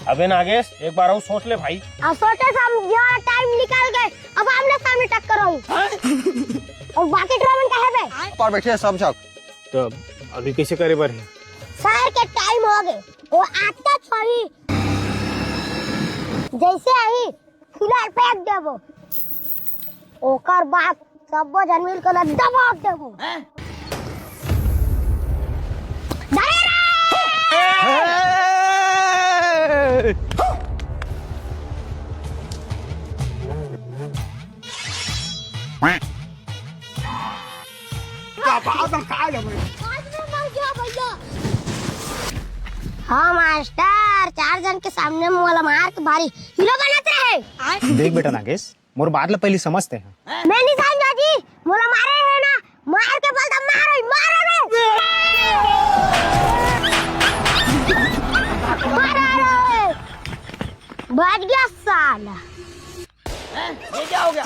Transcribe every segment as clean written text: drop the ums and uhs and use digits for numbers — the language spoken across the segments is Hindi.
अबे नागेश एक बार और सोच ले भाई। अब सोचे टाइम निकाल गए, अब आमने सामने टक्कर हूँ। और बाकी ड्रामन कहाँ है बे? पर बैठे सब जग। तो अभी कैसे करे बर है? सर के टाइम हो गए, वो आता छोड़ी जैसे आई फिलहाल फेंक देबो, ओकर बाद सब जन मिल कर दबा देबो। हाँ मास्टर, 4 जन के सामने वाला मार के भारी हीरो बनाते हैं। देख बेटा नागेश, मोर बात ला पहले समझते हैं। मैं नहीं समझा जी, मोला मारे है ना, मार के बोलता मारो मारो रे, मारो रे, बच गया साला। ये क्या हो गया?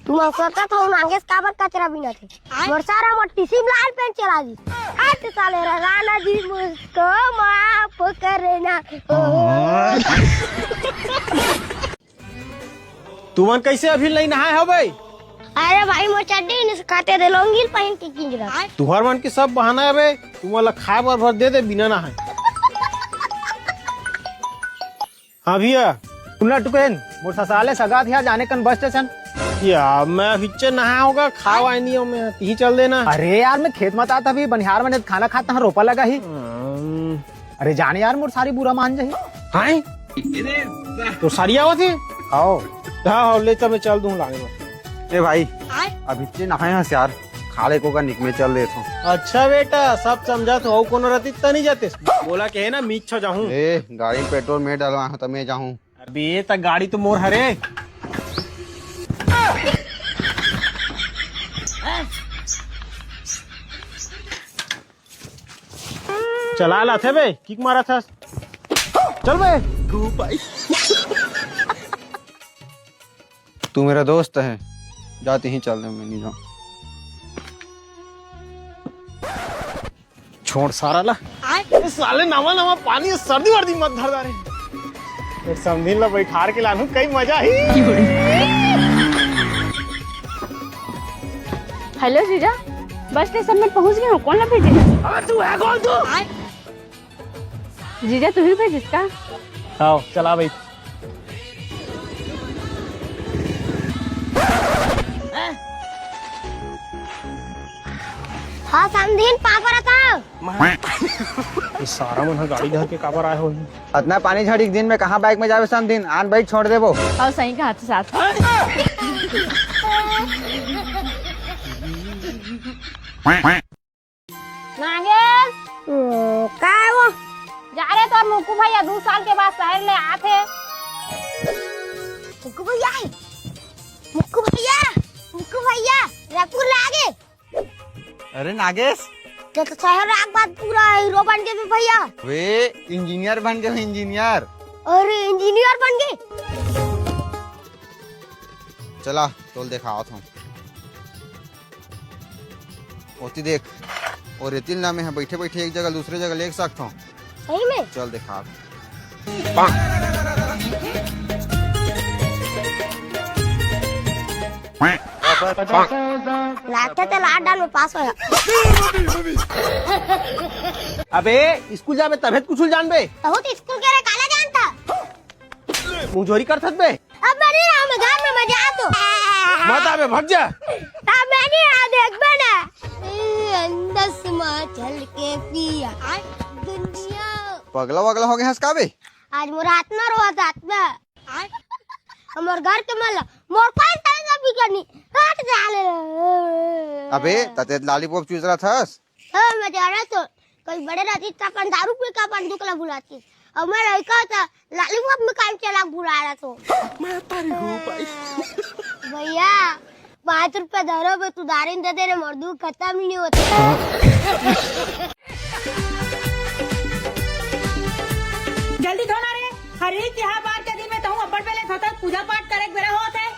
तुम सोचता था नागेश काबर कचरा बिना थे, और सारा मट्टी सी लाल पेन चला दी। आज साले राना जी मुझको माफ करना। तुमन कैसे अभी नहीं नहाए हो भाई? अरे भाई मोर चड्डी नहीं खाते थे, लोंगी पहन के किंज रहा। तुहर मन के सब बहाना है बे, तुम वाला खाए भर दे दे बिना नहाए। हाँ भैया सुनना टुकेन, मोर ससाले सगा थिया जाने कन बस स्टेशन। या मैं हिच्चे नहाया होगा, खावा नहीं हो मैं ही चल देना। अरे यार मैं खेत मत आता भी बनिहार में खाना खाता हूँ, रोपा लगा ही। अरे जाने यार मोर सारी बुरा मान जाही। हाँ तो सारी आवत है। आओ हाँ ले चल मैं चल दूँ लाने में। ए भाई अभी नहाए हस यार, खाले को का निक में चल देता हूँ। अच्छा बेटा सब समझा तो कोनो रती त नहीं जाते, बोला के है ना मीच छो जाऊँ। ए गाड़ी में पेट्रोल में डालवा हूँ तो मैं जाऊँ। अबे तक गाड़ी तो मोर हरे। चला लाथे बे, किक मारा था। चल बे भाई। तू मेरा दोस्त है, जाते ही चल दे, मैं नहीं जाऊँ। छोड़ सारा ला। साले नवा नवा पानी सर्दी वर्दी मत धर दारे। एक समझी ला बैठार के लानू कई मजा ही। हेलो जीजा, बस स्टेशन में पहुंच गए हो, कौन ला भेजे? अबे तू है कौन तू? जीजा तू ही भेजिस का? आओ चला भाई। हाँ समझीन पापा था। ये सारा मन गाड़ी धर के काबर आए हो। इतना पानी झड़ी दिन में कहाँ बाइक में जावे सब दिन, आन बाइक छोड़ देबो। और सही का हाथ साथ। नागेश का है वो? जा रहे तो मुक्कू भैया 2 साल के बाद शहर ले आते। मुक्कू भैया, मुक्कू भैया, मुक्कू भैया रायपुर लागे। अरे नागेश, तो शहर आग बाद पूरा हीरो बन गए भैया। वे इंजीनियर बन गए, इंजीनियर। अरे इंजीनियर बन गए। चला तोल दिखाओ तुम। होती देख, और रेतिल नामे है, बैठे बैठे एक जगह दूसरे जगह ले सकता हूँ। सही में? चल दिखा। लाते थे लाडा में पास होया। अबे स्कूल जाबे तबेत कुछ जान बे। बहुत स्कूल के रे काला जानता। मुंह कर थत बे। अब मैं नहीं रहा, मैं घर में मजा आ तो। मत आबे भाग जा। अब मैं नहीं रहा, देख बना। अंदर से चल के पिया दुनिया। पगला वगला हो गया हंस का बे? आज मोर हाथ में रोत हाथ में। हमार घर के माला मोर कोई तरह भी करनी हट जाले। अबे तते लॉलीपॉप चूस रहा था। हां मैं जा रहा तो कोई बड़े राती था 15 रुपए का बंदूक ला बुलाती, और मैं लड़का था लॉलीपॉप में काम चला बुला रहा तो। मैं तारी हूँ भाई। भैया 5 रुपए धरो बे, तू दारिन दे दे, मर्दू खत्म ही नहीं होता। जल्दी धोना रे, हरी त्योहार के दिन में तो अपन पहले धोता पूजा पाठ करे बेरा होत है।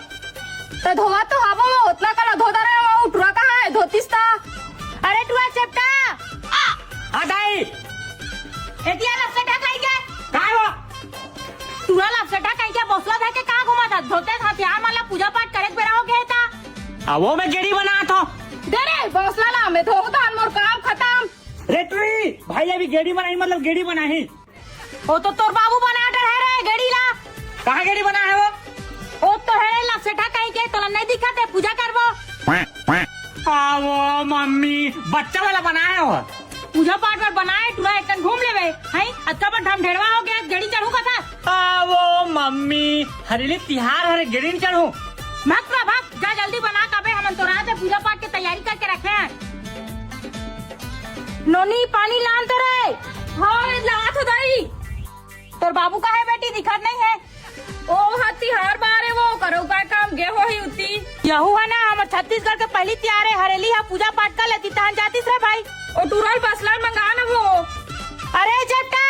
तो धोवा तो हवा में होतला का धोता रे, उठरा कहां है धोतिस ता? अरे टुआ चपटा आ दाई अब वो मैं गेड़ी बना था। दे रे बौसला ला मैं धो तो मोर काम खत्म। रे तुई भाई अभी गेड़ी बनाई मतलब गेड़ी बनाई। वो तो तोर बाबू बना डर है रे गेड़ी ला। कहाँ गेड़ी बना है वो तो है ला सेठा कहीं के तोला नहीं दिखा ते पूजा करबो। वो मम्मी बच्चा वाला बना है वो। पूजा पाठ में बनाए टूरा एक घूम लेवे हैं अत्का पर ढम ढेरवा हो गया गेड़ी चढ़ू का था। वो मम्मी हरेली तिहार हरे गेड़ी नहीं चढ़ू। मत भाग जा जल्दी बना कबे हम तो रात में पूजा पाठ की तैयारी करके रखे हैं। नोनी पानी लान तो रे। हाँ ला तो दई। तोर बाबू का है बेटी दिखत नहीं है। ओ हती हर बारे वो करो का काम गे हो ही उती। यहू है ना हम छत्तीसगढ़ के पहली त्यार है हरेली है पूजा पाठ कर लेती तहन जातीस रे भाई। ओ टूरल बसला मंगा ना वो। अरे जट्टा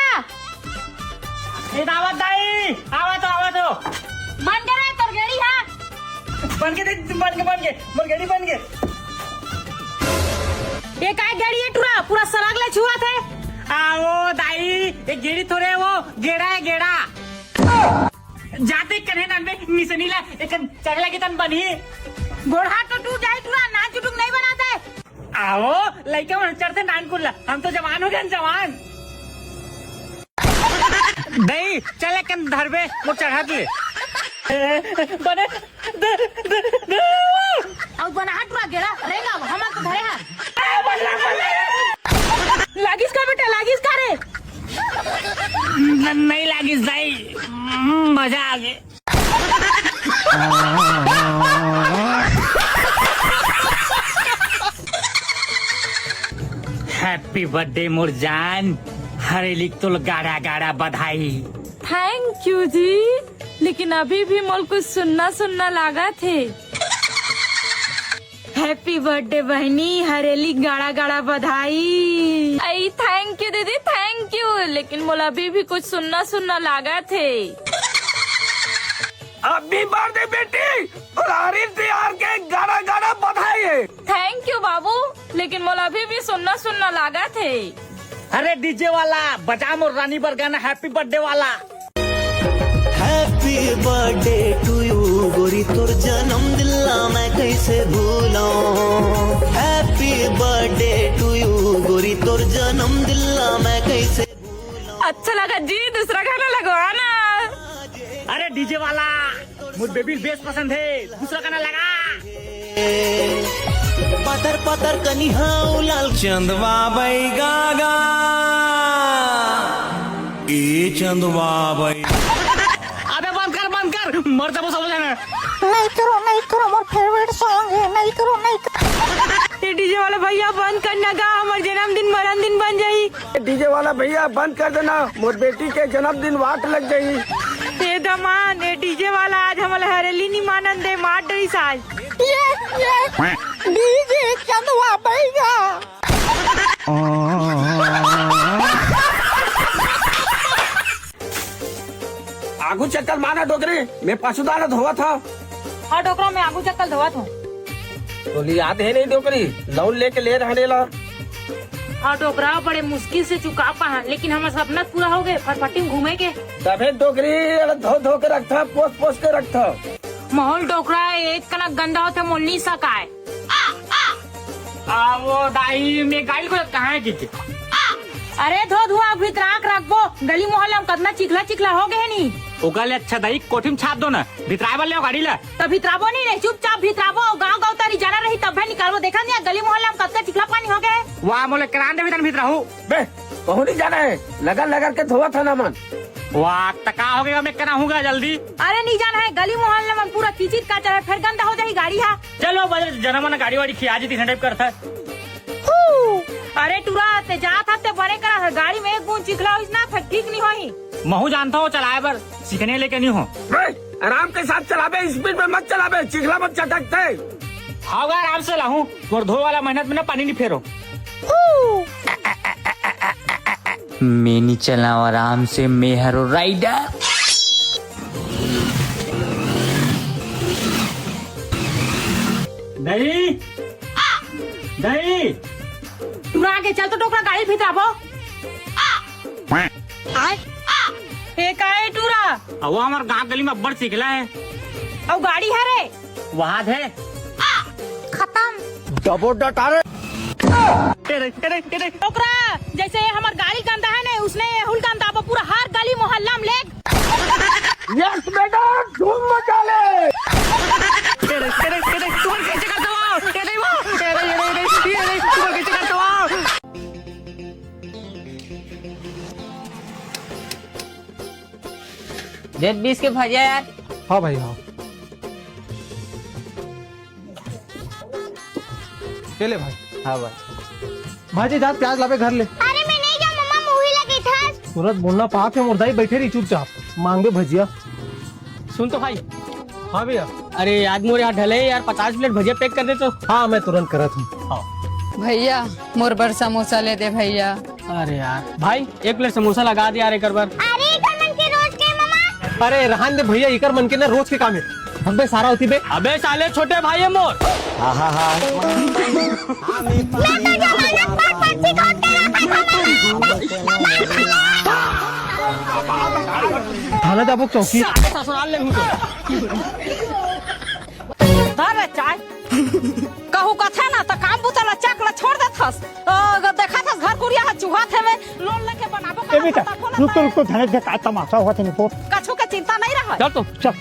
दावत दाई आवा तो बन गए तोर गेड़ी है। बन के मोर गेड़ी बन के। ये काय गेड़ी है टूरा पूरा सराग ले छुआ थे। वो दाई एक गेड़ी थोड़े वो गेड़ा है गेड़ा। जाते कन्हे नान में निसनीला एक चगला की तन बनी। गोड़ा तो टूट जाए टूरा नाच जुटुक नहीं बनाते। आओ लड़के मन चढ़ते नान कुल्ला हम तो जवान हो गए जवान। नहीं चले कन धरबे वो चढ़ा दे बने और बना टूरा गेड़ा रहेगा हम तो धरे हैं। लागिस का बेटा लागिस का रे। नहीं लागी दाई मजा आ गया। हैप्पी बर्थडे मुरजान हरेली तो गाड़ा गाड़ा बधाई। थैंक यू जी लेकिन अभी भी मोल कुछ सुनना लागा थे। हैप्पी बर्थडे बहनी हरेली गाड़ा गाड़ा बधाई। आई थैंक यू दीदी थैंक यू लेकिन मोल अभी भी कुछ सुनना लागा थे। अभी बर्थडे बेटी और हरी त्यार के गाड़ा गाड़ा बधाई है। थैंक यू बाबू लेकिन मोल अभी भी सुनना लागा थे। अरे डीजे वाला बजा मोर रानी बर गाना हैप्पी बर्थडे वाला। हैप्पी बर्थडे टू यू गोरी तोर जन्म दिला मैं कैसे भूलाऊं। हैप्पी बर्थडे टू यू गोरी तोर जन्म दिला मैं कैसे। अच्छा लगा जी दूसरा गाना लगवाना। अरे डीजे वाला मुझे बेबी बेस पसंद है दूसरा गाना लगा। पतर पतर कनिहाऊ लाल चंदवा by Gaga A Chandwa by. अबे बंद कर मर जाबो सब जाना। नहीं करो मोर फेवरेट सॉन्ग है नहीं करो। ये डीजे वाला भैया बंद करना का हमार जन्मदिन मरण दिन बन जाई। डीजे वाला भैया बंद कर देना मोर बेटी के जन्मदिन वाट लग गई। ये दमान ये डीजे वाला आज हमारे हरेली नहीं मानन दे मार डरी साज। ये डीजे चंदवा बैगा। आगू चक्कर माना डोकरी मैं पशुदाना धोवा था। हाँ डोकरा में आगू चक्कर धोवा था। तो याद है नहीं डोकरी लोन लेके ले रहने ला। हाँ डोकरा बड़े मुश्किल से चुका पा लेकिन हमारा सपना पूरा हो गए फटफटी में घूमे के। तबे डोकरी धो के रखता पोस के रखता। माहौल डोकरा एक कनक गंदा होते मोलनी सका है। वो दाई में गाइल को कहाँ है किते। अरे धो धुआ भितराक रखबो गली मोहल्ला में कतना चिखला हो गए नी। ओकाले अच्छा दाई कोठिम छाप दो ना भितराए वाले गाड़ी ला। तो भितराबो नहीं रे चुपचाप भितराबो गाँव तारी जाना रही तब निकालबो देखा नहीं गली मोहल्ला में कतना चिखला पानी हो गए। वहाँ मोले करान दे भीतर हूँ बे कहूँ नहीं जाना है लगा के धोवा था ना मन। वाह टका हो गया मैं करा हूँ जल्दी। अरे नहीं जाना है गली मोहल्ला में पूरा कीचित का चाहे फिर गंदा हो जाएगी गाड़ी है। चलो बजे जन्म गाड़ी वाड़ी खिया जी टाइप करता। अरे टूरा ते जा था ते बने करा गाड़ी में एक बूंद चिखला हो ना फिर ठीक नहीं होही। महू जानता हूँ चलाए पर सीखने लेके नहीं हो। आराम के साथ चलाबे स्पीड में मत चलाबे चिखला मत चटकते। हाँ आराम से लाऊं और धो वाला मेहनत में ना पानी नहीं फेरो। मैं नहीं चलाऊं आराम से मैं हरो राइडर। नहीं टूरा आगे चल तो टोकरा गाड़ी भितराबो। एक आए टूरा वो हमारे गाँव गली में अब्बड़ सीखला है। और गाड़ी है रे वहाँ है ओकरा जैसे ये हमार गाड़ी गंदा है ना, उसने ये हुल गंदा अब पूरा हर गली मोहल्ला में ले। यस बेटा धूम मचा ले। डेढ़ 20 के भैया यार। हाँ भाई हाँ। ले भाई। हाँ भाई। भाजी जा प्याज लावे घर ले। अरे मैं नहीं जाऊँ, मम्मा मूवी लगी था। तुरंत बोलना पाप है, मुर्दाई बैठे रही चुपचाप मांगे भजिया। सुन तो भाई। हाँ भैया। अरे आज मोरे यहाँ ढले यार 50 प्लेट भजिया पैक कर दे तो। हाँ मैं तुरंत करत हूँ। हाँ भैया मोर बर समोसा ले दे भैया। अरे यार भाई 1 प्लेट समोसा लगा दे यार एक बार। अरे इकर मन के रोज के मम्मा। अरे रहन दे भैया, इकर मन के ना रोज के काम है। अबे सारा होती बे। अबे साले छोटे भाई है मोर। मैं तो जमानत पर पर्ची काट के रखा था। थाना जाबो चौकी। ससुराल ले हूँ धर चाय कहू कथे ना तो काम बुतला चकला छोड़ देथस। देखा था घर कुरिया चूहा थे में लोन लेके बनाबो। ए बेटा रुक तो धने के का तमाशा हुआ थे निको। कछु के चिंता नहीं रहा। चल तो चल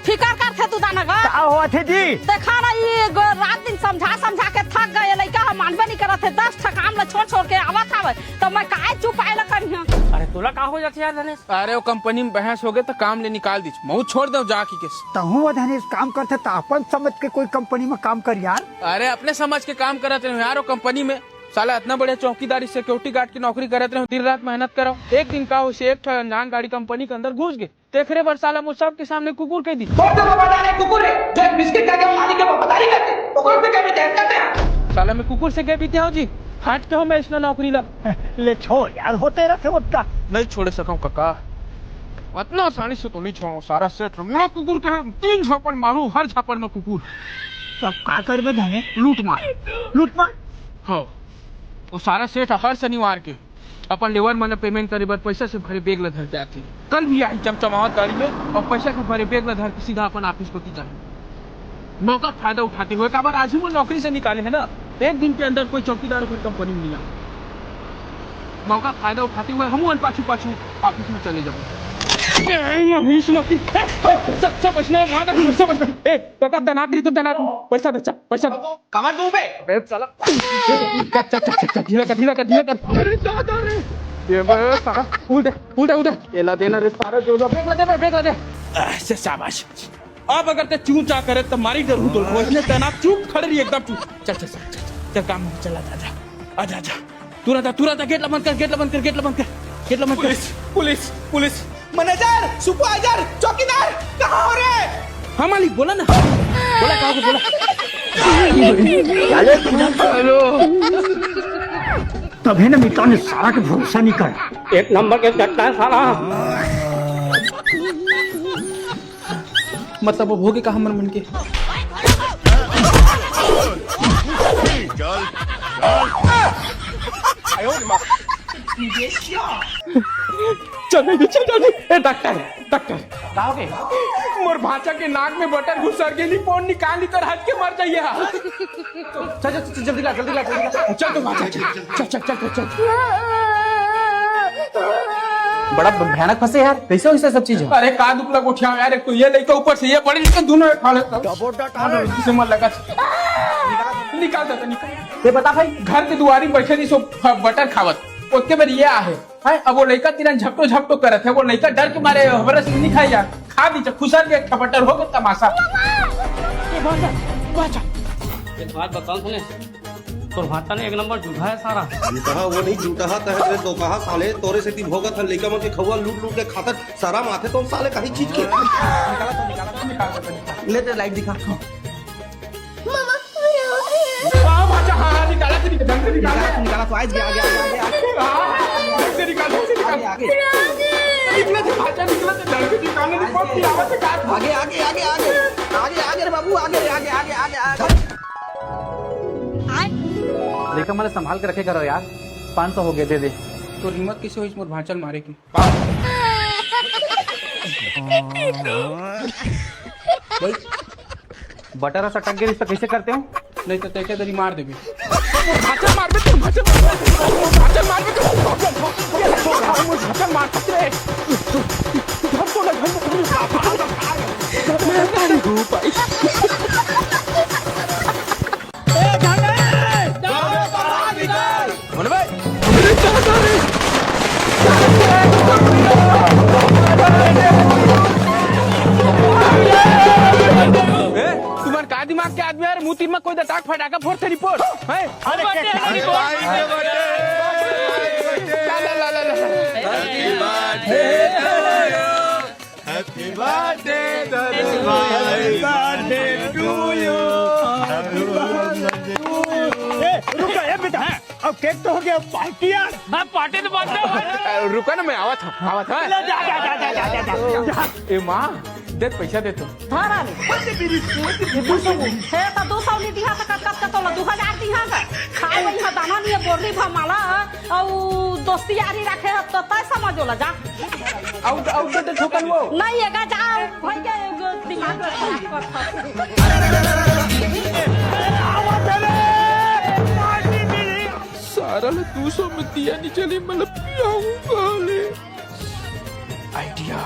फिकर कर थे तू दाना गा। का हुआ थे जी? देखा ना ये रात दिन समझा के थक गए लइका, हम मानबे नहीं करत थे। 10 ठा काम ला छोड़ के आवत हवे तो मैं काहे चुप आइला करिया। अरे तोला का हो जाते यार धनेश? अरे वो कंपनी में बहस हो गए तो काम ले निकाल दी। मैं छोड़ दो जाके किस। तहु धने काम करते तो अपन समझ के कोई कंपनी में काम कर यार। अरे अपने समझ के काम करते रहो यार। वो कंपनी में साला इतना बढ़िया चौकीदारी सिक्योरिटी गार्ड की नौकरी करते रहो, दिन रात मेहनत करो। एक दिन का उसे एक अनजान गाड़ी कंपनी के अंदर घुस गए। तेखरे बार साला मुझ सबके सामने कुकुर कह दी। साला मैं कुकुर से कह बीते हूँ जी। हट के हो मैं इसने नौकरी ला ले छोड़ यार, होते रहते होता। नहीं छोड़ सकूं काका, इतना आसानी से तो नहीं छोड़ो। सारा सेट मेरा कुकुर का 3 झापड़ मारू, हर झापड़ में कुकुर। सब का करबे धने? लूट मार। हाँ वो सारा सेठ हर शनिवार के अपन लेबर मन पेमेंट करे बर पैसा से भरे बैग ला धर जाते। कल भी आई चमचमावत गाड़ी में और पैसा के भरे बैग ला धर के सीधा अपन ऑफिस को जाए। मौका फायदा उठाते हुए काबर आज ही वो नौकरी से निकाले है ना, 1 दिन के अंदर कोई चौकीदार कोई कंपनी में मिला। मौका फायदा उठाते हुए हम पाछू ऑफिस में चले जाओ। पैसा कमर दूं बे साला। ये बे साला उल्टा एला देना रे सारा जो ब्रेक ला दे। ऐसे शाबाश। अब अगर ते चू चा करे तो मारी डरू तो इसने तना चुप खड़े रही एकदम चुप। चल काम में चला आजा तुरंत गेट ला बंद कर। पुलिस मैनेजर, सुपरवाइजर, चौकीदार कहाँ हो रे? हाँ मालिक बोला ना। बोला कहाँ बोला। हेलो तभी ना मिता ने सारा के भरोसा नहीं कर। 1 नंबर के चट्टा है साला। मतलब वो भोगे कहाँ मन के। चल ए डॉक्टर मोर भाचा के नाक में बटर घुसर गेली, फोन निकाल कर हट के मर जाइए। चल जल्दी ला चल तो भाचा चल। बड़ा भयानक फंसे यार, कैसे हो सब चीज? अरे का दुपला उठाओ यार। एक तो ये लड़का ऊपर से ये पड़े जिसके दोनों खा लेता से मन लगा। निकाल ये बता भाई, घर के दुआरी बैठे थी सो बटर खावत उसके बाद ये आहे है। अब वो लड़का तिरन झपटो करत है। वो लड़का डर के मारे हमरा से नहीं खाई यार। खा दी खुशर के खपटर हो गया तमाशा। एक बात बताओ सुने, तो भाता ने 1 नंबर झूठा है सारा। कहा वो नहीं झूठा है तो कहा साले तोरे से तीन भोगत है लेका मन के खवा लूट के खातर सारा माथे तो साले कहीं चीज के ले ते लाइट दिखा। निकाला तो आज आगे रे बाबू आगे। लेकिन मैंने संभाल के रखे करो यार। 500 हो गए, दे दे। तो हिम्मत किसे हुई मोर भांचल मारे की? बटर और सटक गई, कैसे करते हो? नहीं तो तेके तरी मार देबे भाचल मार बे तू भाचल मार बे भाचल मार रे धर तो मन भाई तुम्हारे का दिमाग के आदमी यार मुंह में कोई टाक फटाका फोड़ थे रिपोर्ट है अब केक तो हो गया, पार्टी यार। पार्टी तो बात है। रुका ना मैं आवा था ए माँ दे पैसा दे तो धारा ने हे तो 200 ली दिहा का कब तो 2000 दिहा का खाए वही हा दाना नहीं बोली भमाला और दोस्ती यारी रखे तो तय समझो ला जा आउ तो ठोकन वो नहीं है जा भाई के दिमाग सारा ले 200 में दिया नहीं चली मतलब आइडिया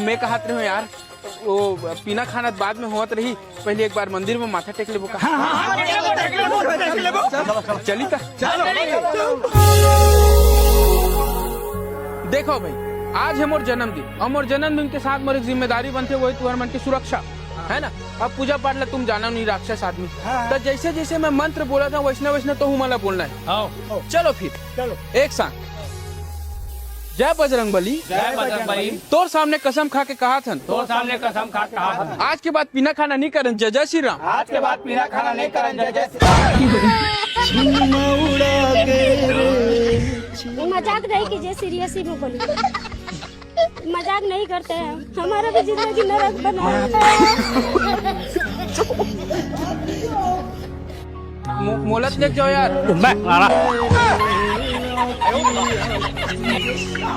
मैं कहत रही हूँ यार वो पीना खाना बाद में होत रही पहले एक बार मंदिर में माथा टेक लेबो का चली का देखो भाई आज है मोर जन्मदिन और मोर जन्मदिन के साथ मोरी जिम्मेदारी बनते वही तुम्हारे मन की सुरक्षा है ना। अब पूजा पाठ ला तुम जाना नहीं राक्षस आदमी तो जैसे जैसे मैं मंत्र बोला था वैष्णव वैष्णव तो हूँ मला बोलना है। चलो फिर चलो एक साथ जय बजरंगबली जय बजरंगबली। तोर सामने कसम खा के कहा था तो सामने कसम खा के कहा था आज के बाद पीना खाना नहीं करन जय जय श्री राम। आज के बाद पीना खाना नहीं करन जय जय श्री राम। मजाक नहीं कीजिए, सीरियस ही में बोलिए। मजाक नहीं करते हैं, हमारा भी जिंदगी नरक बना है। मोलत ले जाओ यार।